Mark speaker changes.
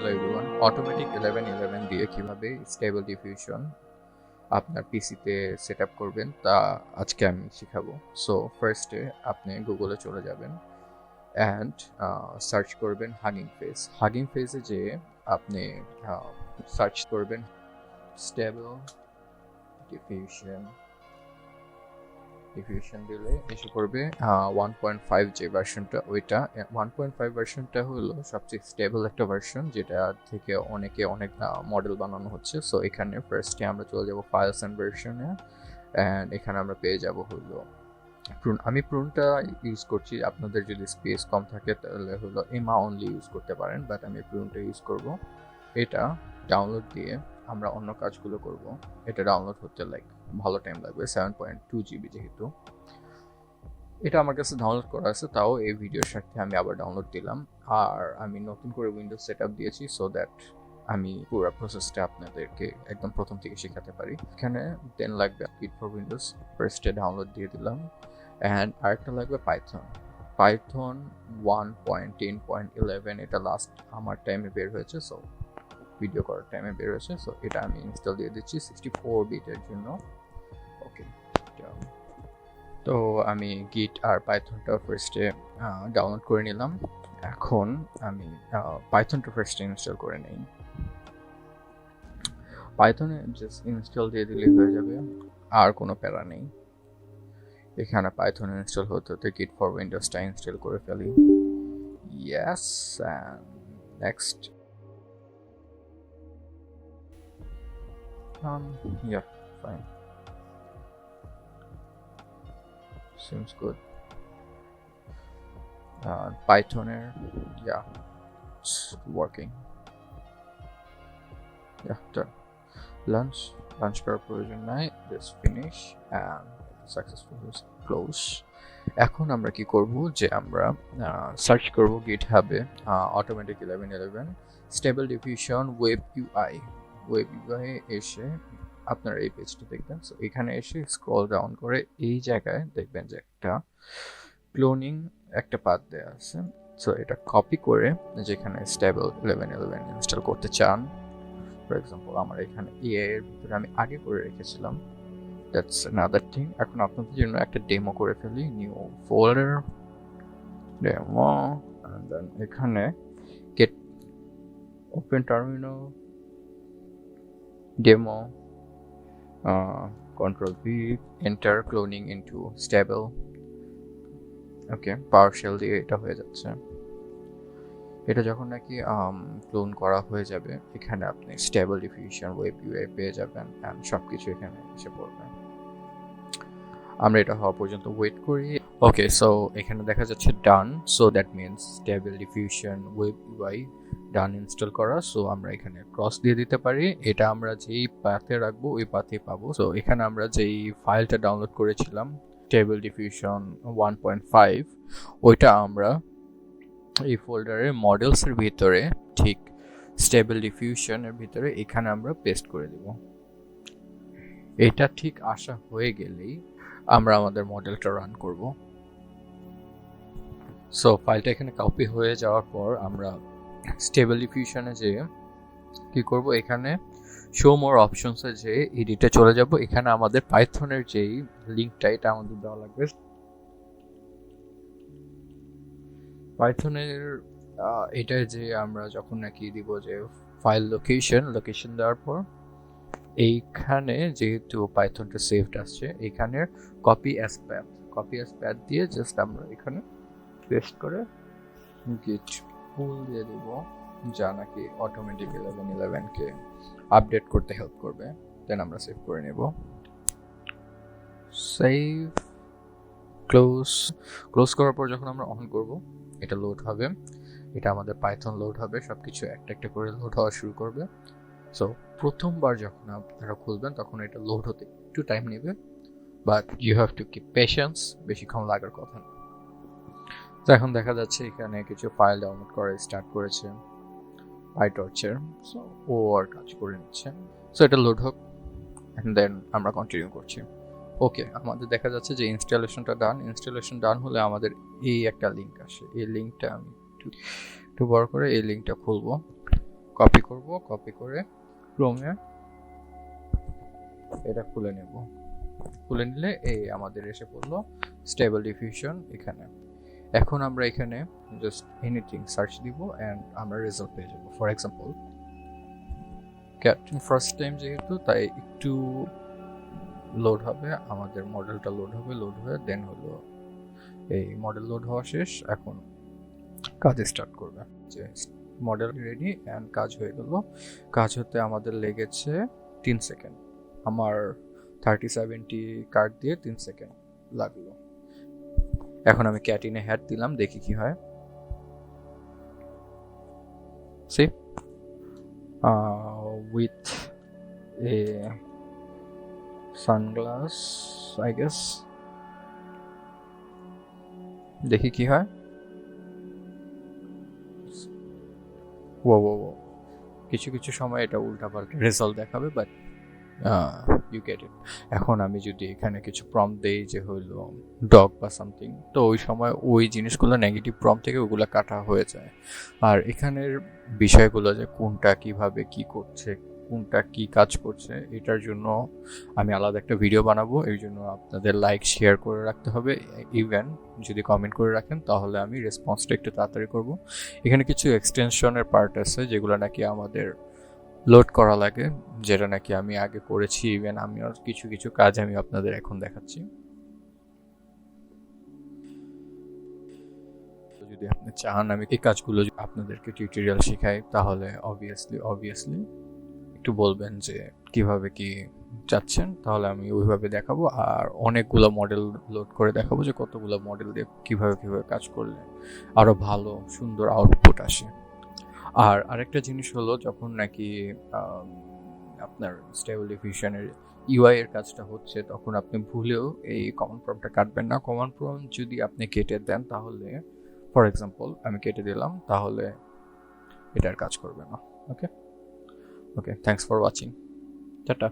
Speaker 1: Hello everyone, automatic 1111 দিয়ে কিভাবে stable diffusion আপনার পিসিতে সেট আপ করবেন তা আজকে আমি শেখাবো। সো ফার্স্টে আপনি গুগলে চলে যাবেন অ্যান্ড সার্চ করবেন হাগিং ফেসে যে আপনি সার্চ করবেন স্টেবল ডিফিউশন দিলে এসে পড়বে 1.5 যে ভার্সনটা, ওইটা 1.5 ভার্সনটা হলো সবচেয়ে স্টেবল একটা ভার্সন, যেটা থেকে অনেক মডেল বানানো হচ্ছে। সো এখানে ফার্স্টে আমরা চলে যাব ফাইলস অ্যান্ড ভার্সনে, অ্যান্ড এখানে আমরা পেয়ে যাব হলো প্রুন। আমি প্রুনটা ইউজ করছি, আপনাদের যদি স্পেস কম থাকে তাহলে হলো এমা অনলি ইউজ করতে পারেন, বাট আমি প্রুনটা ইউজ করব। এটা ডাউনলোড দিয়ে আমরা অন্য কাজগুলো করব। এটা ডাউনলোড হতে ভালো টাইম লাগবে, 7.2 GB যেহেতু। এটা আমার কাছে ডাউনলোড করা আছে, তাও এই ভিডিওর সাথে আমি আবার ডাউনলোড দিলাম। আর আমি নতুন করে উইন্ডোজ সেট আপ দিয়েছি, সো দ্যাট আমি পুরো প্রসেসটা আপনাদেরকে একদম প্রথম থেকে শেখাতে পারি। এখানে দেন লাগবে গিট ফর উইন্ডোজ, ফার্স্টে ডাউনলোড দিয়ে দিলাম। অ্যান্ড আরেকটা লাগবে পাইথন 1.10.11, এটা লাস্ট আমার টাইমে বের হয়েছে, সো ভিডিও করার টাইমে বের হয়েছে। সো এটা আমি ইনস্টল দিয়ে দিচ্ছি 64 বিটের জন্য। ওকে, তো আমি গিট আর পাইথনটা ফার্স্টে ডাউনলোড করে নিলাম। এখন আমি পাইথনটা ফার্স্টে ইনস্টল করে নিই। পাইথনে জাস্ট ইনস্টল দিয়ে দিলেই হয়ে যাবে, আর কোনো প্যারা নেই। এখানে পাইথন ইনস্টল হতে গিট ফর উইন্ডোজটা ইনস্টল করে ফেলি। Yes, and next. Yeah, fine. Seems good. Python, yeah, it's working. Yeah, done. Lunch করার প্রয়োজন নাই. Just finish and successfully close. এখন আমরা কি করব, যে আমরা সার্চ করব গিটহাবে automatic 1111 stable diffusion web UI. এসে আপনারা এই পেজটা দেখবেন। সো এখানে এসে স্ক্রল ডাউন করে এই জায়গায় দেখবেন যে একটা ক্লোনিং একটা পাথ দেওয়া আছে। সো এটা কপি করে যেখানে স্টেবল 1111 ইনস্টল করতে চান, ফর এক্সাম্পল আমার এখানে এআই এর ভিতরে আমি আগে করে রেখেছিলাম, দ্যাটস অ্যানাদার থিং। এখন আপনাদের জন্য একটা ডেমো করে ফেলি, new folder demo, and then এখানে get open terminal demo, control V, enter cloning into stable. Okay, PowerShell দিয়ে এটা হয়ে যাচ্ছে। এটা যখন নাকি ক্লোন করা হয়ে যাবে, এখানে আপনি স্টেবল ডিফিউশন ওয়েব ইউআই পেয়ে যাবেন, এন্ড সবকিছু এখানে এসে পড়বে। আমরা এটা হওয়া পর্যন্ত ওয়েট করি। ওকে, সো এখানে দেখা যাচ্ছে done, so that means stable diffusion web UI done install করা। সো আমরা এখানে ক্রস দিয়ে দিতে পারি, এটা আমরা যেই পাথে রাখবো ওই পাথে পাবো। সো এখানে আমরা যেই ফাইলটা ডাউনলোড করেছিলাম স্টেবল ডিফিউশন 1.5, ওইটা আমরা এই ফোল্ডারের মডেলসের ভিতরে, ঠিক স্টেবল ডিফিউশনের ভিতরে এখানে আমরা পেস্ট করে দেব। এটা ঠিক আসা হয়ে গেলেই আমরা আমাদের মডেলটা রান করব। সো ফাইলটা এখানে কপি হয়ে যাওয়ার পর আমরা স্টেবল ডিফিউশনে যে কি করব, এখানে শো মোর অপশনসে যে এডিটে চলে যাব। এখানে আমাদের পাইথনের যেই লিংকটা, এটা আমাদের দেওয়া লাগবে। পাইথনের এটা যে আমরা যখন নাকি দিব যে ফাইল লোকেশন দেওয়ার পর এইখানে যেহেতু পাইথনটা সেভড আসছে, এখানে কপি অ্যাজ প্যাথ দিয়ে জাস্ট আমরা এখানে পেস্ট করে গিট পুল দিয়ে দেব, যা নাকি অটোমেটিক 1111 কে আপডেট করতে হেল্প করবে। দেন আমরা সেভ করে নেব। সেভ, ক্লোজ করার পর যখন আমরা অন করব, এটা লোড হবে। এটা আমাদের পাইথন লোড হবে, সবকিছু একটা একটা করে লোড হওয়া শুরু করবে। সো প্রথমবার যখন আপনারা খুলবেন তখন এটা লোড হতে একটু টাইম নেবে, but you have to keep patience, বেশিক্ষণ লাগার কথা না। তো এখন দেখা যাচ্ছে এখানে কিছু ফাইল ডাউনলোড করা স্টার্ট করেছে পাইটর্চের। সো ও আর কাজ করে নিচ্ছে। সো এটা লোড হোক, এন্ড দেন আমরা কন্টিনিউ করছি। ওকে, আমাদের দেখা যাচ্ছে যে ইনস্টলেশনটা ডান হলে আমাদের এই একটা লিঙ্ক আসে। এই লিঙ্কটা আমি একটু বড় করে এই লিঙ্কটা খুলবো। কপি করব, কপি করে ক্রোমে এটা খুলে নেব। খুলে নিলে এই আমাদের এসে পড়লো স্টেবল ডিফিউশন এখানে। এখন আমরা এখানে জাস্ট এনিথিং সার্চ দিব অ্যান্ড আমরা রেজাল্ট পেয়ে যাব। For example cat first time যেহেতু, তাই একটু লোড হবে, আমাদের মডেলটা লোড হয়ে দেন হলো এই মডেল লোড হওয়া শেষ। এখন কাজ স্টার্ট করবে, যে মডেল রেডি অ্যান্ড কাজ হয়ে গেল। কাজ হতে আমাদের লেগেছে 3 সেকেন্ড। আমার 3070 কার্ড দিয়ে 3 সেকেন্ড লাগলো। এখন আমি ক্যাটিনে হ্যাট দিলাম, দেখি কি হয়। See with a sunglass I guess, দেখি কি হয়। ও কিছু কিছু সময় এটা উল্টাপাল্টা রেজাল্ট দেখাবে, বাট ইউ গেট ইট। এখন আমি যদি এখানে কিছু প্রম্পট দেই যে হইলো ডগ বা সামথিং, তো ওই সময় ওই জিনিসগুলো নেগেটিভ প্রম্পট থেকে ওগুলো কাটা হয়ে যায়। আর এখানের বিষয়গুলো যে কোনটা কিভাবে কি করছে, কোনটা কি কাজ করছে, এটার জন্য আমি আলাদা একটা ভিডিও বানাবো। এই জন্য আপনাদের লাইক শেয়ার করে রাখতে হবে। ইভেন যদি কমেন্ট করে রাখেন তাহলে আমি রেসপন্সটা একটু তাড়াতাড়ি করব। এখানে কিছু এক্সটেনশনের পার্ট আছে যেগুলো নাকি আমাদের লোড করা লাগে, যেটা নাকি আমি আগে করেছি। ইভেন আমিও কিছু কিছু কাজ আমি আপনাদের এখন দেখাচ্ছি। যদি আপনি চান আমি এই কাজগুলো আপনাদেরকে টিউটোরিয়াল শেখাই, তাহলে অবভিয়াসলি একটু বলবেন যে কিভাবে কি চাচ্ছেন, তাহলে আমি ওইভাবে দেখাবো। আর অনেকগুলো মডেল লোড করে দেখাবো যে কতগুলো মডেল দিয়ে কিভাবে কাজ করলে আরো ভালো সুন্দর আউটপুট আসে। আর আরেকটা জিনিস হলো, যখন নাকি আপনার স্টেবল ডিফিউশনের ইউআই এর কাজটা হচ্ছে, তখন আপনি ভুলেও এই কমন প্রম্পটটা কাটবেন না। কমন প্রম্পট যদি আপনি কেটে দেন, তাহলে ফর এক্সাম্পল আমি কেটে দিলাম, তাহলে এটার কাজ করবে না। ওকে, থ্যাঙ্কস ফর ওয়াচিং, টাটা।